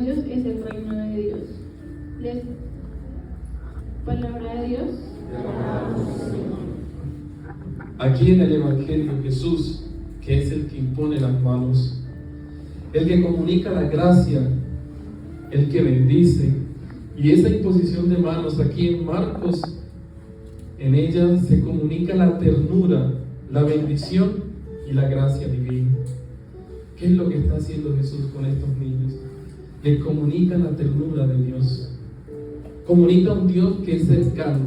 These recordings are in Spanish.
Dios es el reino de Dios. Palabra de Dios. Aquí en el Evangelio, Jesús, que es el que impone las manos, el que comunica la gracia, el que bendice, y esa imposición de manos aquí en Marcos, en ella se comunica la ternura, la bendición y la gracia divina. ¿Qué es lo que está haciendo Jesús con estos niños? Les comunica la ternura de Dios, comunica un Dios que es cercano,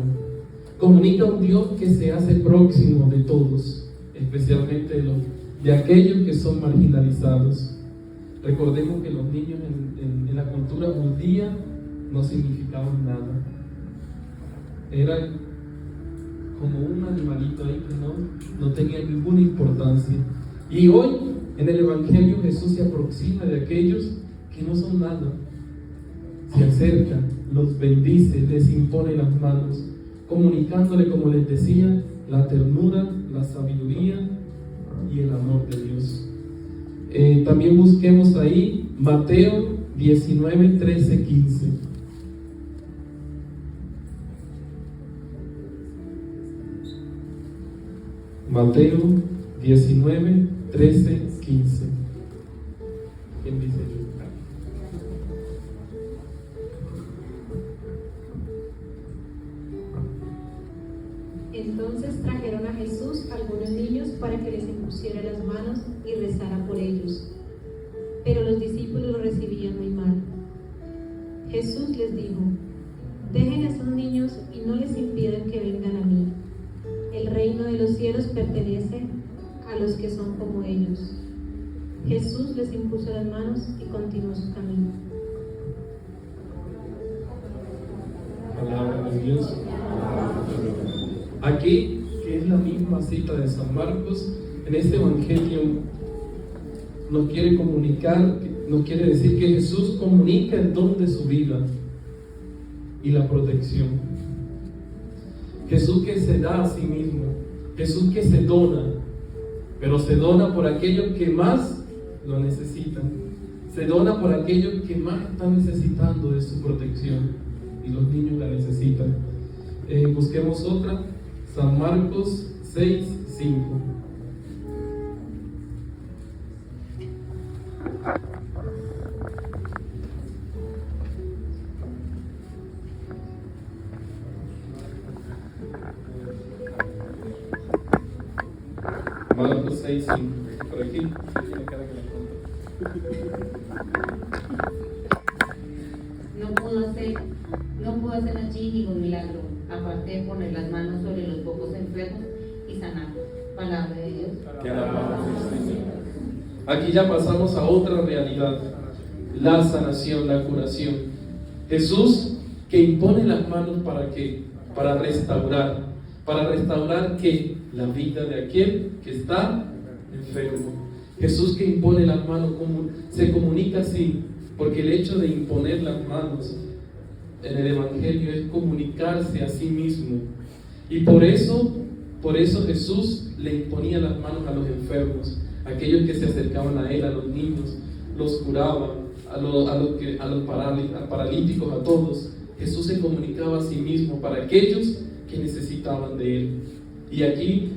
comunica un Dios que se hace próximo de todos, especialmente de aquellos que son marginalizados. Recordemos que los niños en la cultura judía no significaban nada, eran como un animalito ahí que no tenía ninguna importancia. Y hoy en el Evangelio Jesús se aproxima de aquellos que no son nada, se acerca, los bendice, les impone las manos, comunicándole, como les decía, la ternura, la sabiduría y el amor de Dios. También busquemos ahí Mateo 19, 13, 15. Mateo 19, 13, 15. ¿Quién dice? Entonces trajeron a Jesús algunos niños para que les impusiera las manos y rezara por ellos. Pero los discípulos lo recibían muy mal. Jesús les dijo: dejen a esos niños y no les impidan que vengan a mí. El reino de los cielos pertenece a los que son como ellos. Jesús les impuso las manos y continuó su camino. Palabra de Dios. Aquí, que es la misma cita de San Marcos, en este Evangelio nos quiere comunicar, nos quiere decir que Jesús comunica el don de su vida y la protección. Jesús que se da a sí mismo, Jesús que se dona, pero se dona por aquellos que más lo necesitan, se dona por aquellos que más están necesitando de su protección, y los niños la necesitan. Busquemos otra, San Marcos 6, 5. Marcos 6, 5. Por aquí. Tiene cara que No pudo hacer allí ningún milagro, aparte de poner las manos sobre los pocos enfermos y sanarlos. Palabra de Dios. Que alabamos, Señor. Aquí ya pasamos a otra realidad, la sanación, la curación. Jesús que impone las manos ¿para qué? Para restaurar que la vida de aquel que está enfermo. Jesús que impone las manos, se comunica así, porque el hecho de imponer las manos en el Evangelio es comunicarse a sí mismo. Y por eso Jesús le imponía las manos a los enfermos, a aquellos que se acercaban a Él, a los niños, los curaba, a los paralíticos, a todos. Jesús se comunicaba a sí mismo para aquellos que necesitaban de Él. Y aquí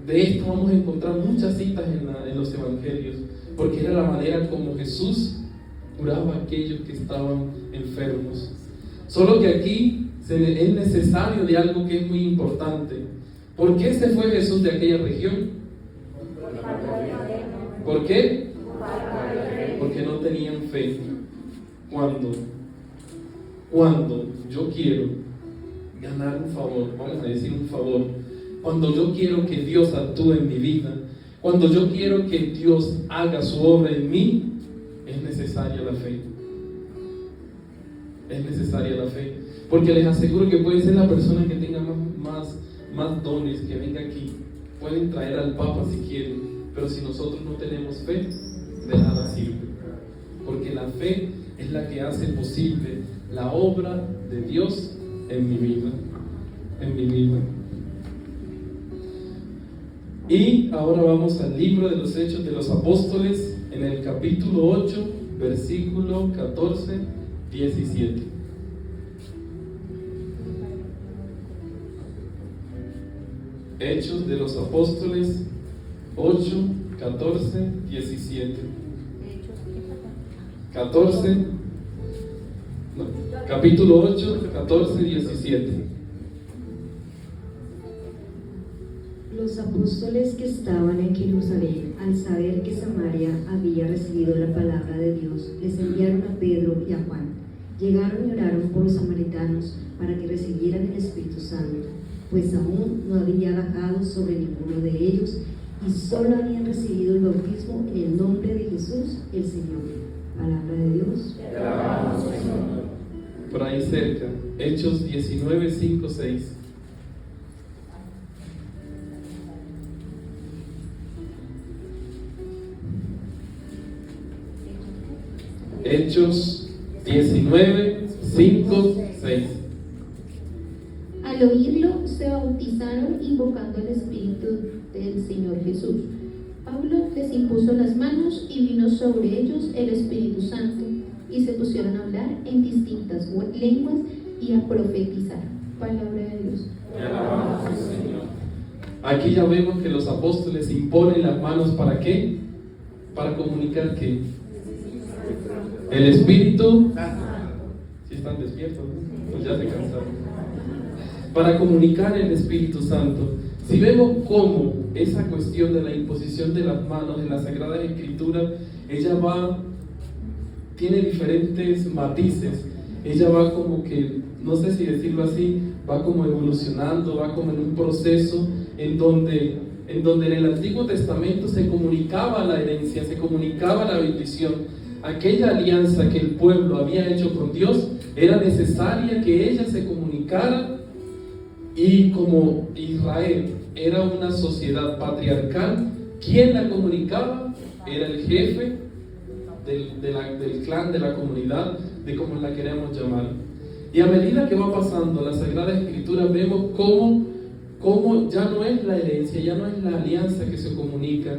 de esto vamos a encontrar muchas citas en los Evangelios, porque era la manera como Jesús curaba a aquellos que estaban enfermos. Solo que aquí es necesario de algo que es muy importante. ¿Por qué se fue Jesús de aquella región? ¿Por qué? Porque no tenían fe. Cuando yo quiero ganar un favor, vamos a decir un favor, cuando yo quiero que Dios actúe en mi vida, cuando yo quiero que Dios haga su obra en mí, es necesaria la fe. Es necesaria la fe, porque les aseguro que puede ser la persona que tenga más dones, que venga aquí. Pueden traer al Papa si quieren, pero si nosotros no tenemos fe, de nada sirve, porque la fe es la que hace posible la obra de Dios en mi vida. Y ahora vamos al libro de los Hechos de los Apóstoles, en el capítulo 8, versículo 14, 17. Hechos de los Apóstoles 8, 14, 17. 14, no, capítulo 8, 14, 17. Los apóstoles que estaban en Jerusalén, al saber que Samaria había recibido la palabra de Dios, les enviaron a Pedro y a Juan. Llegaron y oraron por los samaritanos para que recibieran el Espíritu Santo, pues aún no había bajado sobre ninguno de ellos y solo habían recibido el bautismo en el nombre de Jesús el Señor. Palabra de Dios. Por ahí cerca, Hechos 19, 5, 6. Hechos 19, 5, 6. Al oírlo, se bautizaron invocando el Espíritu del Señor Jesús. Pablo les impuso las manos y vino sobre ellos el Espíritu Santo, y se pusieron a hablar en distintas lenguas y a profetizar. Palabra de Dios. Aquí ya vemos que los apóstoles imponen las manos, ¿para qué? Para comunicar que el Espíritu, si están despiertos, pues ya se cansaron, para comunicar el Espíritu Santo. Si vemos cómo esa cuestión de la imposición de las manos en la Sagrada Escritura, ella tiene diferentes matices. Ella va como que, no sé si decirlo así, va como evolucionando, va como en un proceso en donde en el Antiguo Testamento se comunicaba la herencia, se comunicaba la bendición. Aquella alianza que el pueblo había hecho con Dios, era necesaria que ella se comunicara, y como Israel era una sociedad patriarcal, quien la comunicaba era el jefe del clan, de la comunidad, de como la queremos llamar. Y a medida que va pasando la Sagrada Escritura, vemos cómo ya no es la herencia, ya no es la alianza que se comunica,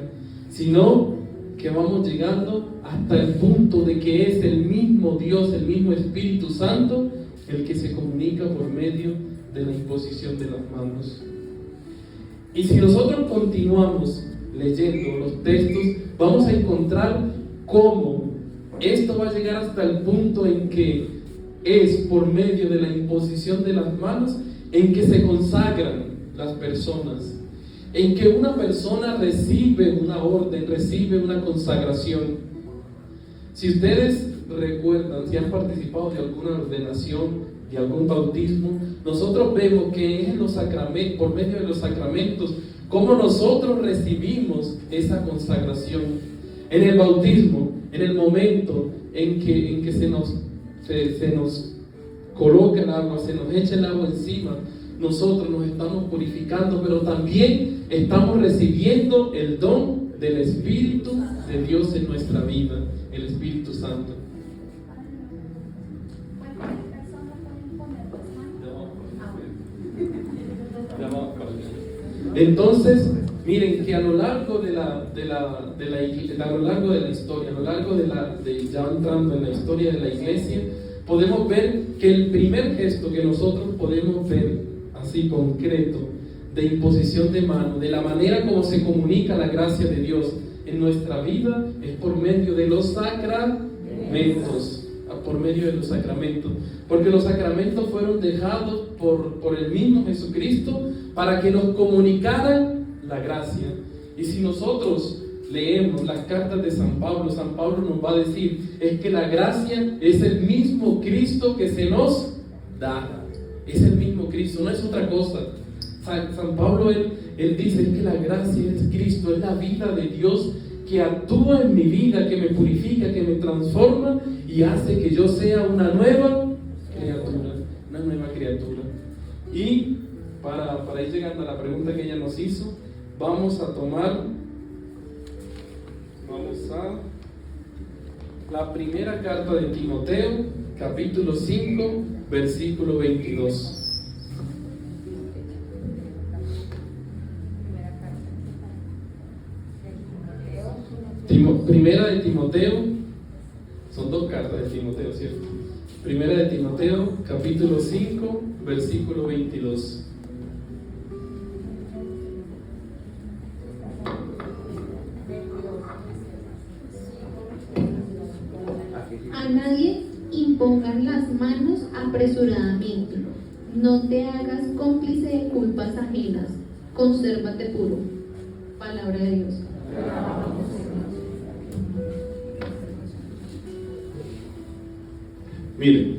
sino que vamos llegando hasta el punto de que es el mismo Dios, el mismo Espíritu Santo, el que se comunica por medio de la imposición de las manos. Y si nosotros continuamos leyendo los textos, vamos a encontrar cómo esto va a llegar hasta el punto en que es por medio de la imposición de las manos en que se consagran las personas, en que una persona recibe una orden, recibe una consagración. Si ustedes recuerdan, si han participado de alguna ordenación, de algún bautismo, nosotros vemos que es en los sacramentos, por medio de los sacramentos, cómo nosotros recibimos esa consagración. En el bautismo, en el momento en que se nos coloca el agua, se nos echa el agua encima, nosotros nos estamos purificando, pero también estamos recibiendo el don del Espíritu de Dios en nuestra vida, el Espíritu Santo. Entonces, miren que a lo largo de la historia, a lo largo ya entrando en la historia de la iglesia, podemos ver que el primer gesto que nosotros podemos ver así concreto de imposición de mano, de la manera como se comunica la gracia de Dios en nuestra vida, es por medio de los sacramentos. Por medio de los sacramentos, porque los sacramentos fueron dejados por el mismo Jesucristo para que nos comunicaran la gracia. Y si nosotros leemos las cartas de San Pablo nos va a decir, es que la gracia es el mismo Cristo que se nos da, es el mismo Cristo, no es otra cosa. San Pablo él dice, es que la gracia es Cristo, es la vida de Dios que actúa en mi vida, que me purifica, que me transforma y hace que yo sea una nueva criatura. Y para ir llegando a la pregunta que ella nos hizo, vamos a la primera carta de Timoteo, capítulo 5, versículo 22. Primera de Timoteo Son dos cartas de Timoteo, ¿cierto? Primera de Timoteo, capítulo 5, versículo 22. A nadie impongan las manos apresuradamente. No te hagas cómplice de culpas ajenas. Consérvate puro. Palabra de Dios. Miren,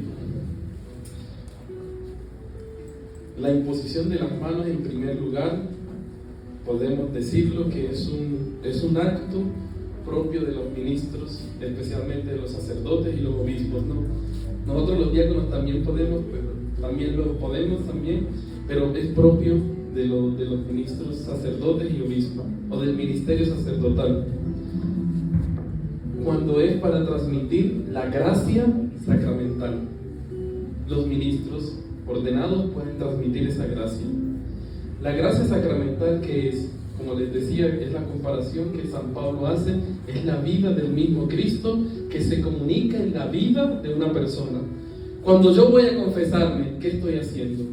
la imposición de las manos en primer lugar, podemos decirlo que es un acto propio de los ministros, especialmente de los sacerdotes y los obispos, ¿no? Nosotros los diáconos también podemos, pero es propio de los ministros sacerdotes y obispos, o del ministerio sacerdotal, cuando es para transmitir la gracia sacramental. Los ministros ordenados pueden transmitir esa gracia. La gracia sacramental, que es, como les decía, es la comparación que San Pablo hace, es la vida del mismo Cristo que se comunica en la vida de una persona. Cuando yo voy a confesarme, ¿qué estoy haciendo?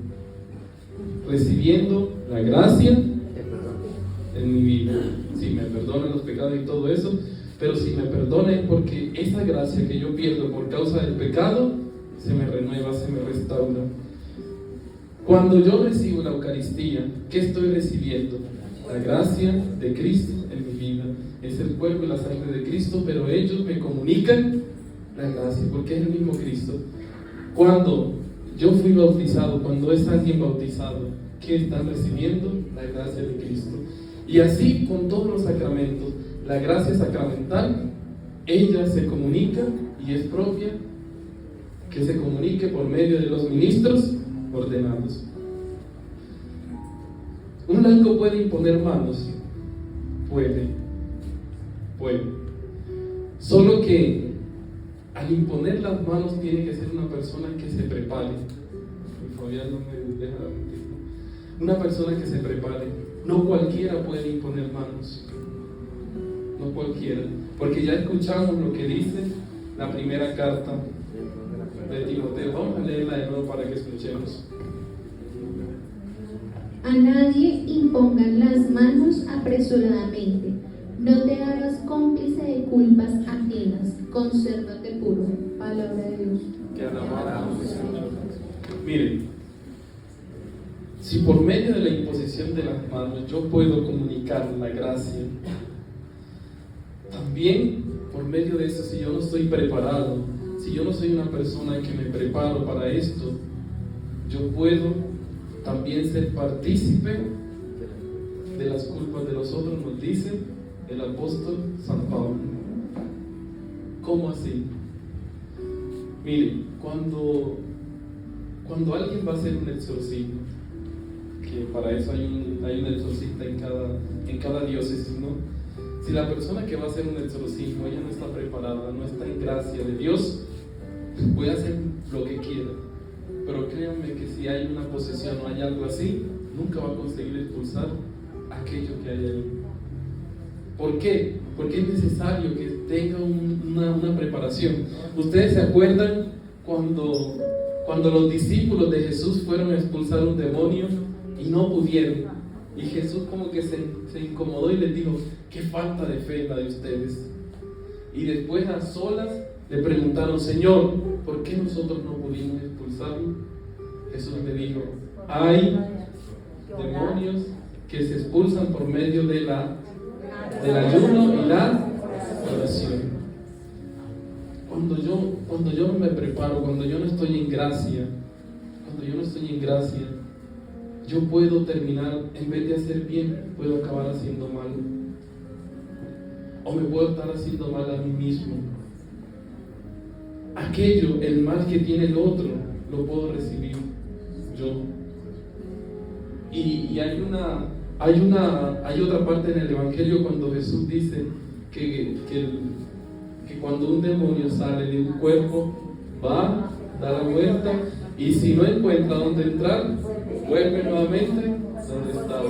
Recibiendo la gracia en mi vida. Si me perdonan los pecados y todo eso, pero si me perdona es porque esa gracia que yo pierdo por causa del pecado se me renueva, se me restaura. Cuando yo recibo la Eucaristía, ¿qué estoy recibiendo? La gracia de Cristo en mi vida. Es el cuerpo y la sangre de Cristo, pero ellos me comunican la gracia, porque es el mismo Cristo. Cuando yo fui bautizado, cuando es alguien bautizado, ¿qué están recibiendo? La gracia de Cristo. Y así con todos los sacramentos, la gracia sacramental, ella se comunica y es propia que se comunique por medio de los ministros ordenados. ¿Un laico puede imponer manos? Puede. Solo que al imponer las manos tiene que ser una persona que se prepare. Fabián no me deja mentir. Una persona que se prepare. No cualquiera puede imponer manos. No cualquiera. Porque ya escuchamos lo que dice la primera carta de Timoteo. Vamos a leerla de nuevo para que escuchemos. A nadie impongan las manos apresuradamente. No te hagas cómplice de culpas ajenas. Consérvate puro. Palabra de Dios. Que alabamos, Señor. Miren, si por medio de la imposición de las manos yo puedo comunicar la gracia, también por medio de eso, si yo no estoy preparado, si yo no soy una persona que me preparo para esto, yo puedo también ser partícipe de las culpas de los otros, nos dice el apóstol San Pablo. ¿Cómo así? Miren, cuando alguien va a hacer un exorcismo, que para eso hay un exorcista en cada diócesis, ¿no? Si la persona que va a hacer un exorcismo, ella no está preparada, no está en gracia de Dios, puede hacer lo que quiera, pero créanme que si hay una posesión o hay algo así, nunca va a conseguir expulsar aquello que hay ahí. ¿Por qué? Porque es necesario que tenga una preparación. ¿Ustedes se acuerdan cuando los discípulos de Jesús fueron a expulsar un demonio y no pudieron? Y Jesús como que se incomodó y les dijo: qué falta de fe la de ustedes. Y después a solas le preguntaron: Señor, ¿por qué nosotros no pudimos expulsarlo? Jesús le dijo: hay demonios que se expulsan por medio del ayuno y la oración. Cuando yo no me preparo, cuando yo no estoy en gracia, yo puedo terminar, en vez de hacer bien, puedo acabar haciendo mal. O me puedo estar haciendo mal a mí mismo. Aquello, el mal que tiene el otro, lo puedo recibir yo. Y hay otra parte en el Evangelio cuando Jesús dice que cuando un demonio sale de un cuerpo, va, da la vuelta, y si no encuentra dónde entrar, vuelve nuevamente donde estaba.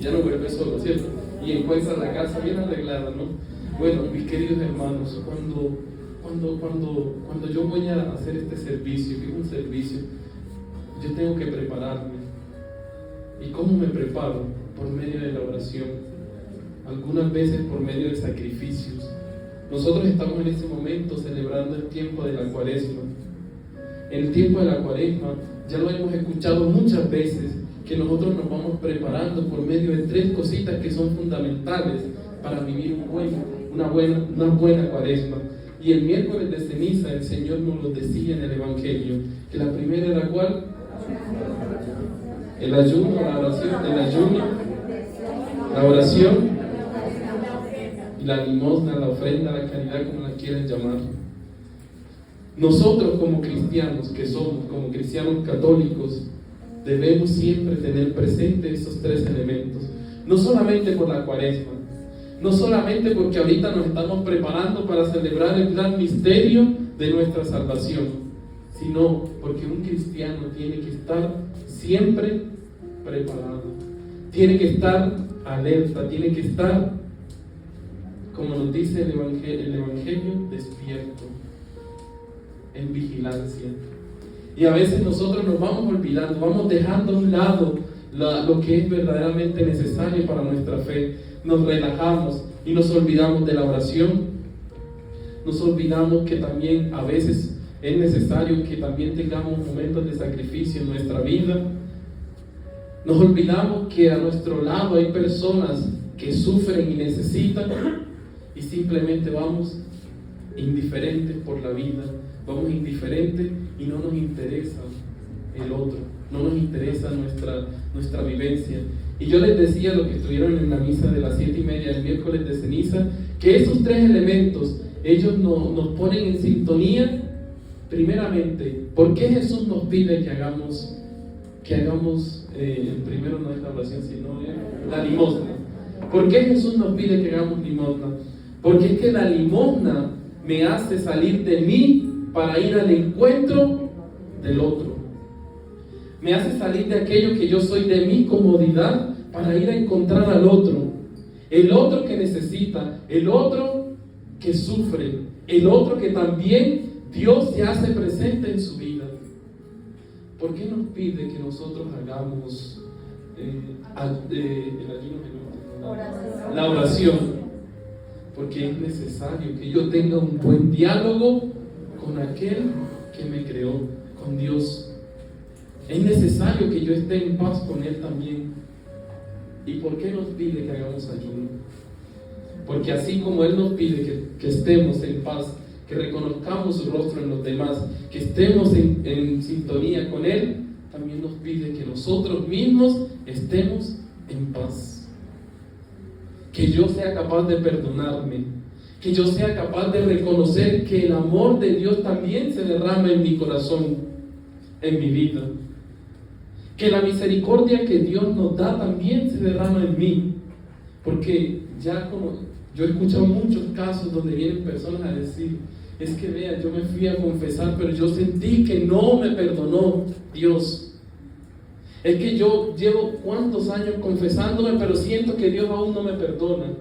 Ya no vuelve solo, ¿cierto? Y encuentra la casa bien arreglada, ¿no? Bueno, mis queridos hermanos, cuando yo voy a hacer este servicio, que es un servicio, yo tengo que prepararme. ¿Y cómo me preparo? Por medio de la oración, algunas veces por medio de sacrificios. Nosotros estamos en este momento celebrando el tiempo de la Cuaresma. En el tiempo de la Cuaresma, ya lo hemos escuchado muchas veces, que nosotros nos vamos preparando por medio de 3 cositas que son fundamentales para vivir una buena Cuaresma. Y el miércoles de ceniza el Señor nos lo decía en el Evangelio, que la primera era ¿cuál? El ayuno, la oración y la limosna, la ofrenda, la caridad, como la quieran llamar. Nosotros como cristianos que somos, como cristianos católicos, debemos siempre tener presente esos 3 elementos. No solamente por la Cuaresma, no solamente porque ahorita nos estamos preparando para celebrar el gran misterio de nuestra salvación, sino porque un cristiano tiene que estar siempre preparado, tiene que estar alerta, tiene que estar, como nos dice el Evangelio, despierto, en vigilancia. Y a veces nosotros nos vamos olvidando, vamos dejando a un lado lo que es verdaderamente necesario para nuestra fe. Nos relajamos y nos olvidamos de la oración. Nos olvidamos que también a veces es necesario que también tengamos momentos de sacrificio en nuestra vida. Nos olvidamos que a nuestro lado hay personas que sufren y necesitan, y simplemente vamos indiferentes por la vida, vamos indiferentes y no nos interesa el otro, no nos interesa nuestra vivencia. Y yo les decía, los que estuvieron en la misa de las 7:30 del miércoles de ceniza, que esos 3 elementos, ellos nos ponen en sintonía. Primeramente, ¿por qué Jesús nos pide que hagamos el primero no es la oración, sino la limosna? ¿Por qué Jesús nos pide que hagamos limosna? Porque es que la limosna me hace salir de mí para ir al encuentro del otro. Me hace salir de aquello que yo soy, de mi comodidad, para ir a encontrar al otro. El otro que necesita, el otro que sufre, el otro que también Dios se hace presente en su vida. ¿Por qué nos pide que nosotros hagamos la oración? Porque es necesario que yo tenga un buen diálogo con aquel que me creó, con Dios. Es necesario que yo esté en paz con Él también. ¿Y por qué nos pide que hagamos ayuno? Porque así como Él nos pide que estemos en paz, que reconozcamos su rostro en los demás, que estemos en sintonía con Él, también nos pide que nosotros mismos estemos en paz. Que yo sea capaz de perdonarme, que yo sea capaz de reconocer que el amor de Dios también se derrama en mi corazón, en mi vida. Que la misericordia que Dios nos da también se derrama en mí. Porque ya como yo he escuchado muchos casos donde vienen personas a decir, es que vea, yo me fui a confesar, pero yo sentí que no me perdonó Dios. Es que yo llevo cuántos años confesándome, pero siento que Dios aún no me perdona.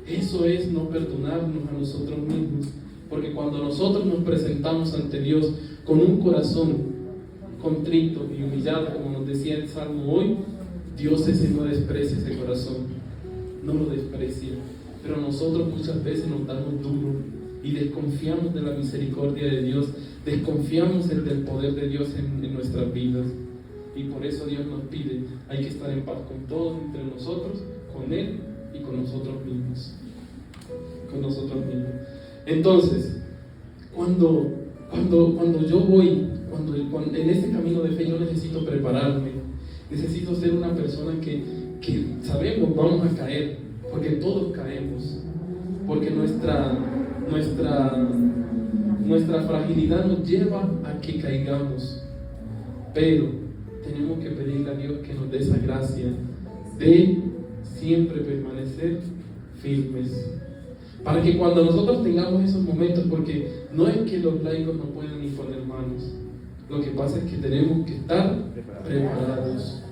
Eso es no perdonarnos a nosotros mismos. Porque cuando nosotros nos presentamos ante Dios con un corazón contrito y humillado, como nos decía el Salmo hoy, Dios ese no desprecia ese corazón, no lo desprecia. Pero nosotros muchas veces nos damos duro y desconfiamos de la misericordia de Dios, desconfiamos del poder de Dios en nuestras vidas. Y por eso Dios nos pide, hay que estar en paz con todos, entre nosotros, con Él y con nosotros mismos. Con nosotros mismos. Entonces, cuando yo voy, en este camino de fe, yo necesito prepararme, necesito ser una persona que sabemos vamos a caer, porque todos caemos, porque nuestra fragilidad nos lleva a que caigamos, pero tenemos que pedirle a Dios que nos dé esa gracia de siempre permanecer firmes, para que cuando nosotros tengamos esos momentos, porque no es que los laicos no puedan imponer manos, lo que pasa es que tenemos que estar preparados,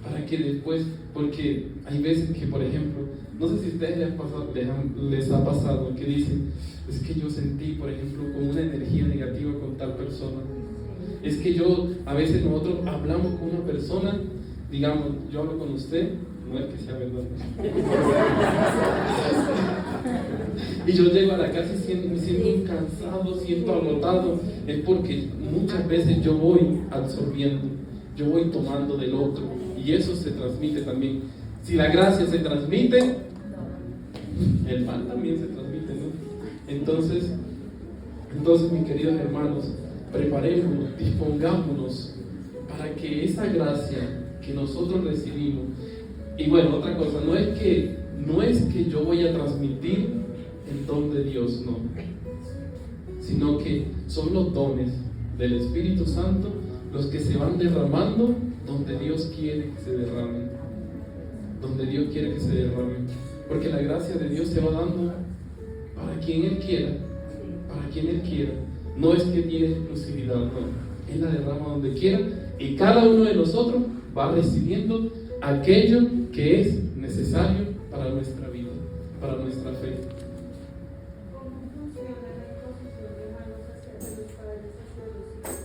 para que después, porque hay veces que, por ejemplo, No sé si a ustedes les ha pasado que dicen, es que yo sentí, por ejemplo, como una energía negativa con tal persona. Es que a veces nosotros hablamos con una persona, digamos, yo hablo con usted, no es que sea verdad. Y yo llego a la casa y me siento cansado, siento agotado. Es porque muchas veces yo voy absorbiendo, yo voy tomando del otro. Y eso se transmite también. Si la gracia se transmite, el mal también se transmite, ¿no? Entonces, mis queridos hermanos, preparémonos, dispongámonos para que esa gracia que nosotros recibimos, y bueno, otra cosa, no es que yo voy a transmitir el don de Dios, no, sino que son los dones del Espíritu Santo los que se van derramando donde Dios quiere que se derramen, porque la gracia de Dios se va dando para quien Él quiera, no es que tiene exclusividad, no, Él la derrama donde quiera y cada uno de nosotros va recibiendo aquello que es necesario para nuestra vida, para nuestra fe. ¿Cómo funciona la imposición de manos hacia los padres hacia los hijos?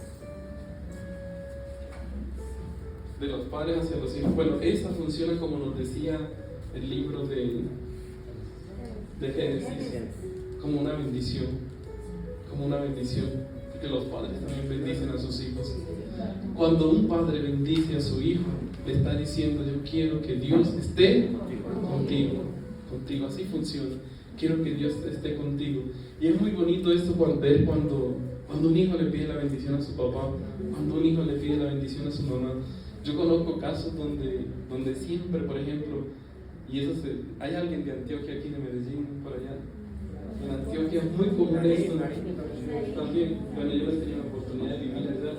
De los padres hacia los hijos. Bueno, esa funciona como nos decía el libro de Génesis, como una bendición, porque los padres también bendicen a sus hijos. Cuando un padre bendice a su hijo, le está diciendo, yo quiero que Dios esté contigo, así funciona, quiero que Dios esté contigo. Y es muy bonito esto ver cuando un hijo le pide la bendición a su papá, cuando un hijo le pide la bendición a su mamá. Yo conozco casos donde siempre, por ejemplo, hay alguien de Antioquia aquí, de Medellín, por allá. En Antioquia es muy común esto. También, bueno, yo no he tenido la oportunidad de vivir allá,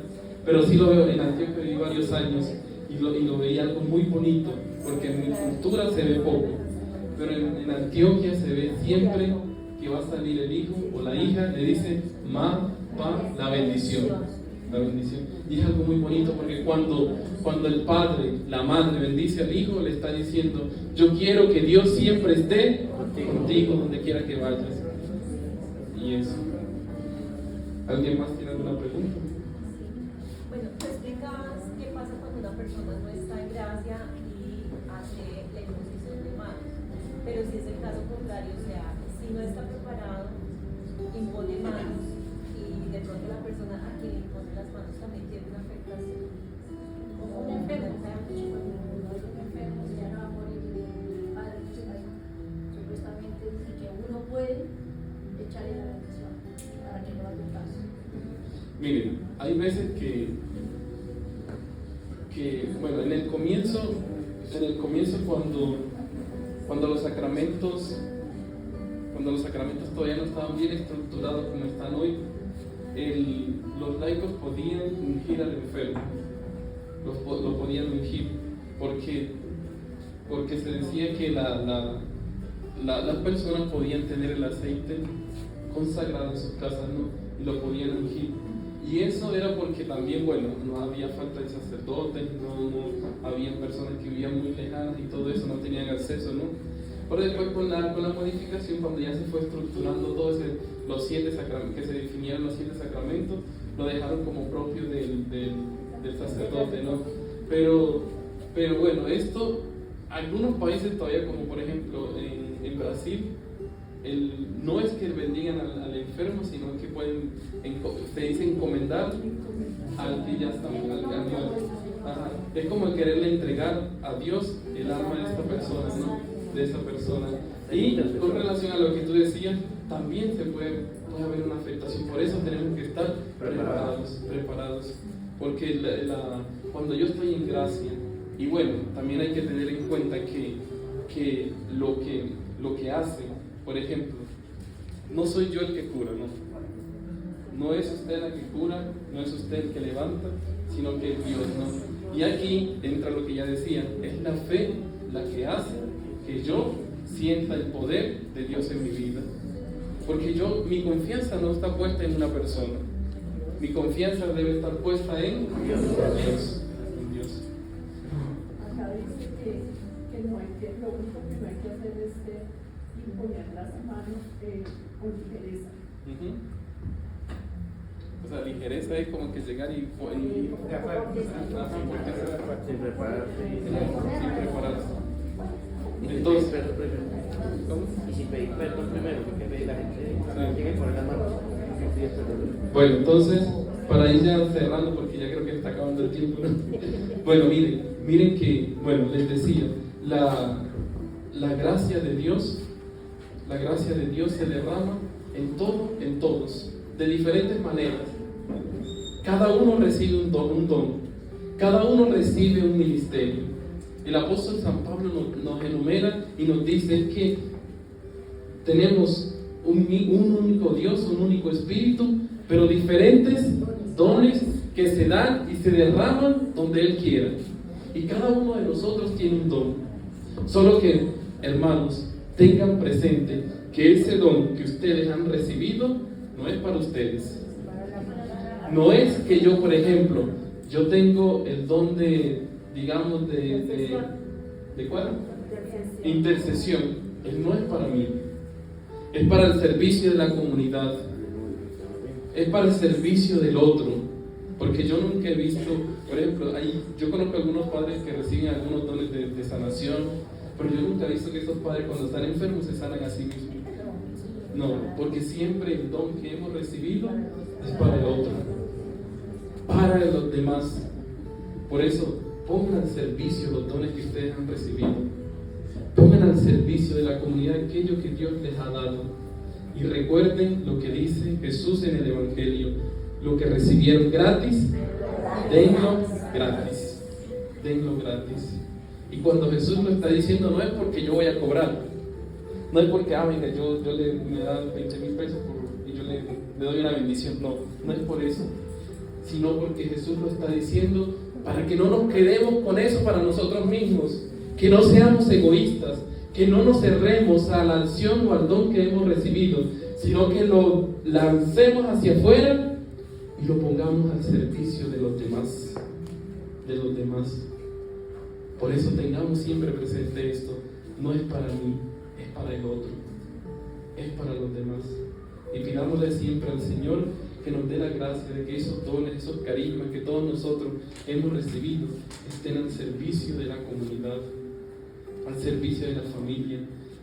pero sí lo veo. En Antioquia viví varios años y lo veía algo muy bonito, porque en mi cultura se ve poco, pero en Antioquia se ve siempre que va a salir el hijo o la hija, le dice, ma, pa, la bendición. Y es algo muy bonito porque cuando el padre, la madre bendice al hijo, le está diciendo, yo quiero que Dios siempre esté contigo donde quiera que vayas. Y eso. ¿Alguien más tiene alguna pregunta? Bueno, tú explicabas qué pasa cuando una persona no está en gracia y hace la imposición de manos, pero si es el caso contrario, o sea, si no está preparado, impone manos y de pronto la persona a quien impone las manos también tiene una afectación. Como un enfermo, o sea, cuando uno es un enfermo, ya no va a morir el padre, supuestamente dice que uno puede echarle la bendición para que no vaya a caso. Miren, hay veces que bueno, en el comienzo cuando los sacramentos todavía no estaban bien estructurados como están hoy, los laicos podían ungir al enfermo, lo podían ungir, porque se decía que las personas podían tener el aceite consagrado en sus casas, ¿no? Y lo podían ungir. Y eso era porque también, bueno, no había falta de sacerdotes, no habían personas que vivían muy lejanas y todo eso, no tenían acceso, ¿no? Pero después con la modificación, cuando ya se fue estructurando todo los 7 sacramentos, que se definieron los 7 sacramentos, lo dejaron como propio del sacerdote, ¿no? Pero bueno, esto, algunos países todavía, como por ejemplo en Brasil, no es que bendigan al enfermo, sino que se dice encomendar al que ya está al Ajá. Es como quererle entregar a Dios el alma de esta persona, ¿no? De esa persona. Y con relación a lo que tú decías, también puede haber una afectación. Por eso tenemos que estar preparados. Porque cuando yo estoy en gracia, y bueno, también hay que tener en cuenta que lo que hace, por ejemplo, no soy yo el que cura, no es usted la que cura, no es usted el que levanta, sino que es Dios, ¿no? Y aquí entra lo que ya decía, es la fe la que hace que yo sienta el poder de Dios en mi vida. Porque mi confianza no está puesta en una persona, mi confianza debe estar puesta en Dios. Acá dice que lo único que no hay que hacer es imponer las manos con ligereza. O sea, ligereza es como que llegar y sin prepararse. Entonces, ¿cómo? Y sin pedir perdón primero, porque ve la gente llega y pone las manos. Bueno, entonces, para ir ya cerrando, porque ya creo que está acabando el tiempo, ¿no? Bueno, miren que, bueno, les decía, la gracia de Dios se derrama en todo, en todos, de diferentes maneras. Cada uno recibe un don, cada uno recibe un ministerio. El apóstol San Pablo nos enumera y nos dice que tenemos un único Dios, un único Espíritu, pero diferentes dones que se dan y se derraman donde Él quiera. Y cada uno de nosotros tiene un don. Solo que, hermanos, tengan presente que ese don que ustedes han recibido no es para ustedes. No es que yo, por ejemplo, yo tengo el don de, digamos, ¿de cuál? Intercesión. Él no es para mí. Es para el servicio de la comunidad. Es para el servicio del otro. Porque yo nunca he visto, por ejemplo, yo conozco algunos padres que reciben algunos dones de sanación, pero yo nunca he visto que estos padres cuando están enfermos se sanan a sí mismos. No, porque siempre el don que hemos recibido es para el otro, para los demás. Por eso, pongan al servicio los dones que ustedes han recibido. Pongan al servicio de la comunidad aquello que Dios les ha dado. Y recuerden lo que dice Jesús en el Evangelio: lo que recibieron gratis, denlo gratis. Denlo gratis. Y cuando Jesús lo está diciendo, no es porque yo voy a cobrar. No es porque, venga, yo me dan 20,000 pesos y yo le doy una bendición. No es por eso. Sino porque Jesús lo está diciendo para que no nos quedemos con eso para nosotros mismos. Que no seamos egoístas, que no nos cerremos a la acción o al don que hemos recibido, sino que lo lancemos hacia afuera y lo pongamos al servicio de los demás. Por eso tengamos siempre presente esto: no es para mí, es para el otro, es para los demás. Y pidámosle siempre al Señor que nos dé la gracia de que esos dones, esos carismas que todos nosotros hemos recibido estén al servicio de la comunidad, al servicio de la familia,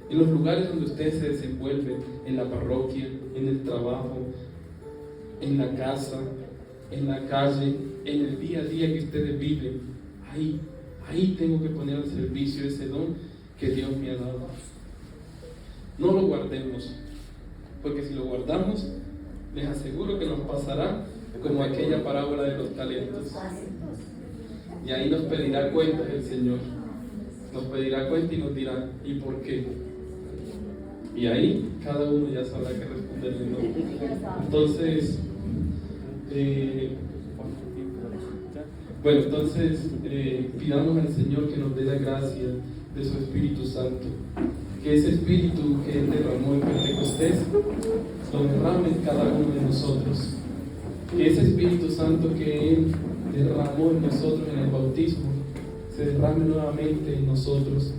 en los lugares donde ustedes se desenvuelven, en la parroquia, en el trabajo, en la casa, en la calle, en el día a día que ustedes viven. Ahí tengo que poner al servicio ese don que Dios me ha dado. No lo guardemos, porque si lo guardamos, les aseguro que nos pasará como aquella parábola de los talentos. Y ahí nos pedirá cuentas el Señor. Nos pedirá cuenta y nos dirá: ¿y por qué? Y ahí cada uno ya sabrá qué responderle, ¿no? Entonces, pidamos al Señor que nos dé la gracia de su Espíritu Santo. Que ese Espíritu que Él derramó en Pentecostés lo derrame en cada uno de nosotros. Que ese Espíritu Santo que Él derramó en nosotros en el bautismo se derrame nuevamente en nosotros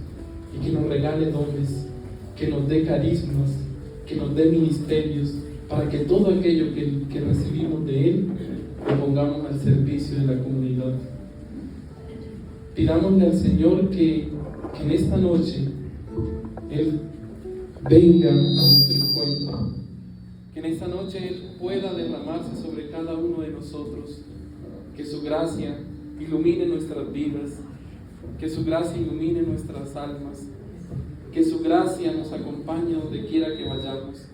y que nos regale dones, que nos dé carismas, que nos dé ministerios, para que todo aquello que recibimos de Él lo pongamos al servicio de la comunidad. Pidámosle al Señor que en esta noche Él venga a nuestro encuentro, que en esta noche Él pueda derramarse sobre cada uno de nosotros, que su gracia ilumine nuestras vidas, que su gracia ilumine nuestras almas, que su gracia nos acompañe donde quiera que vayamos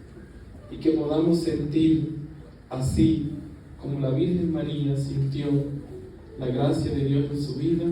y que podamos sentir así como la Virgen María sintió la gracia de Dios en su vida,